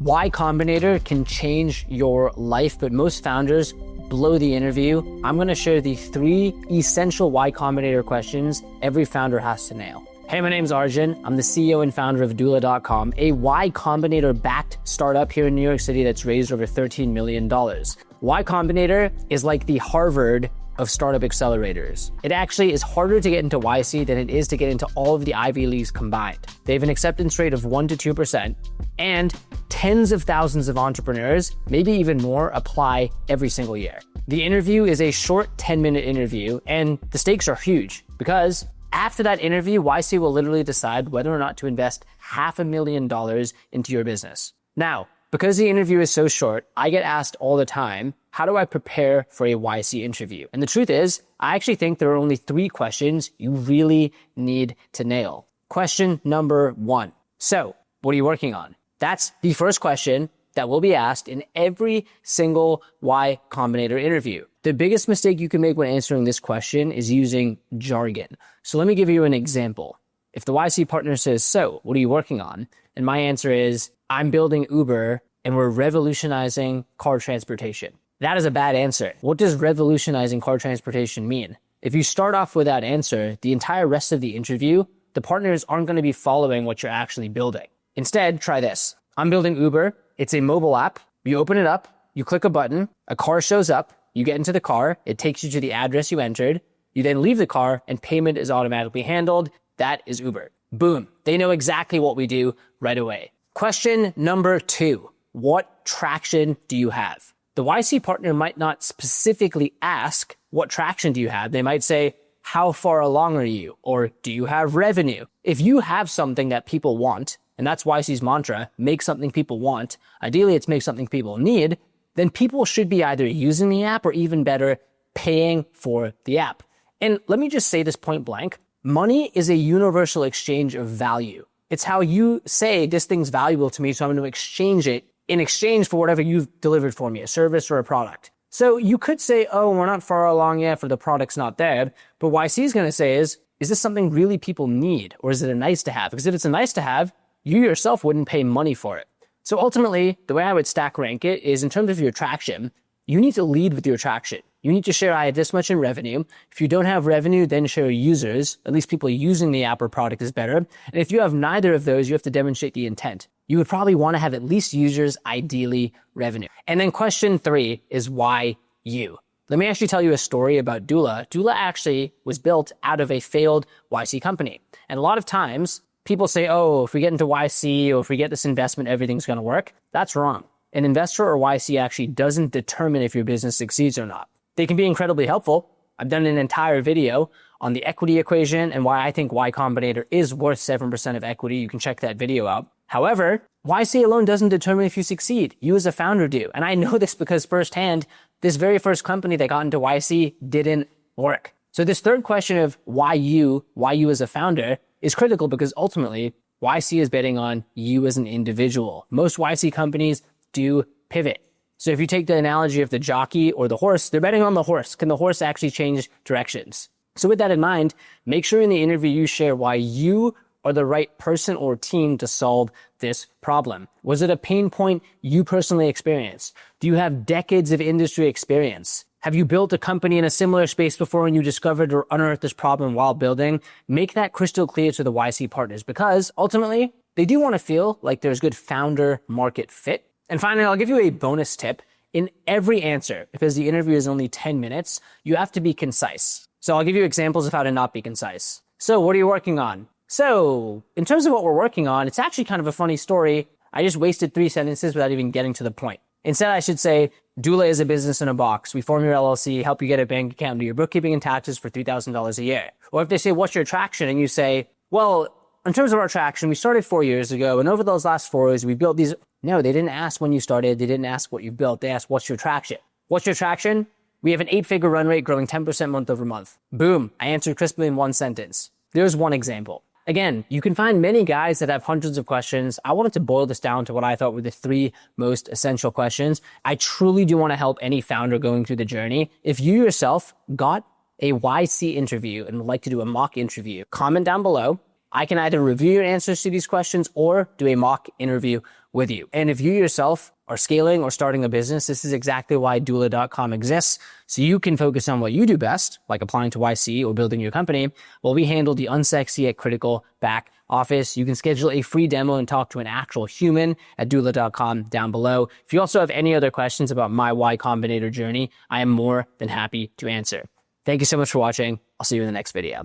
Y Combinator can change your life, but most founders blow the interview. I'm going to share the 3 essential Y Combinator questions every founder has to nail. Hey, my name's Arjun. I'm the CEO and founder of doola.com, a Y Combinator-backed startup here in New York City that's raised over $13 million. Y Combinator is like the Harvard of startup accelerators. It actually is harder to get into YC than it is to get into all of the Ivy Leagues combined. They have an acceptance rate of 1% to 2%, and tens of thousands of entrepreneurs, maybe even more, apply every single year. The interview is a short 10-minute interview, and the stakes are huge because after that interview, YC will literally decide whether or not to invest $500,000 into your business. Now, because the interview is so short, I get asked all the time, how do I prepare for a YC interview? And the truth is, I actually think there are only 3 questions you really need to nail. Question number 1. So, what are you working on? That's the first question that will be asked in every single Y Combinator interview. The biggest mistake you can make when answering this question is using jargon. So let me give you an example. If the YC partner says, so, what are you working on? And my answer is, I'm building Uber and we're revolutionizing car transportation. That is a bad answer. What does revolutionizing car transportation mean? If you start off with that answer, the entire rest of the interview, the partners aren't going to be following what you're actually building. Instead, try this. I'm building Uber. It's a mobile app. You open it up, you click a button, a car shows up, you get into the car, it takes you to the address you entered, you then leave the car and payment is automatically handled. That is Uber. Boom. They know exactly what we do right away. Question number 2. What traction do you have? The YC partner might not specifically ask, what traction do you have? They might say, how far along are you? Or do you have revenue? If you have something that people want, and that's YC's mantra, make something people want, ideally it's make something people need, then people should be either using the app or even better, paying for the app. And let me just say this point blank. Money is a universal exchange of value. It's how you say this thing's valuable to me, so I'm going to exchange it in exchange for whatever you've delivered for me, a service or a product. So you could say, oh, we're not far along yet for the product's not there. But YC is going to say is this something really people need? Or is it a nice to have? Because if it's a nice to have, you yourself wouldn't pay money for it. So ultimately, the way I would stack rank it is in terms of your traction, you need to lead with your traction. You need to share, I have this much in revenue. If you don't have revenue, then share users. At least people using the app or product is better. And if you have neither of those, you have to demonstrate the intent. You would probably want to have at least users, ideally revenue. And then question 3 is why you? Let me actually tell you a story about Doola. Doola actually was built out of a failed YC company. And a lot of times people say, oh, if we get into YC or if we get this investment, everything's going to work. That's wrong. An investor or YC actually doesn't determine if your business succeeds or not. They can be incredibly helpful. I've done an entire video on the equity equation and why I think Y Combinator is worth 7% of equity. You can check that video out. However, YC alone doesn't determine if you succeed. You as a founder do. And I know this because firsthand, this very first company that got into YC didn't work. So this third question of why you as a founder is critical because ultimately YC is betting on you as an individual. Most YC companies do pivot. So if you take the analogy of the jockey or the horse, they're betting on the horse. Can the horse actually change directions? So with that in mind, make sure in the interview you share why you are the right person or team to solve this problem. Was it a pain point you personally experienced? Do you have decades of industry experience? Have you built a company in a similar space before and you discovered or unearthed this problem while building? Make that crystal clear to the YC partners because ultimately they do want to feel like there's good founder market fit. And finally, I'll give you a bonus tip. In every answer, because the interview is only 10 minutes, you have to be concise. So I'll give you examples of how to not be concise. So what are you working on? So in terms of what we're working on, it's actually kind of a funny story. I just wasted 3 sentences without even getting to the point. Instead, I should say, Doola is a business in a box. We form your LLC, help you get a bank account, do your bookkeeping and taxes for $3,000 a year. Or if they say, what's your traction? And you say, well, in terms of our traction, we started 4 years ago, and over those last 4 years, we built these. No, they didn't ask when you started. They didn't ask what you built. They asked, what's your traction? What's your traction? We have an 8-figure run rate growing 10% month over month. Boom. I answered crisply in 1 sentence. There's one example. Again, you can find many guys that have hundreds of questions. I wanted to boil this down to what I thought were the 3 most essential questions. I truly do want to help any founder going through the journey. If you yourself got a YC interview and would like to do a mock interview, comment down below. I can either review your answers to these questions or do a mock interview with you. And if you yourself are scaling or starting a business, this is exactly why doola.com exists. So you can focus on what you do best, like applying to YC or building your company, while we handle the unsexy yet critical back office. You can schedule a free demo and talk to an actual human at doola.com down below. If you also have any other questions about my Y Combinator journey, I am more than happy to answer. Thank you so much for watching. I'll see you in the next video.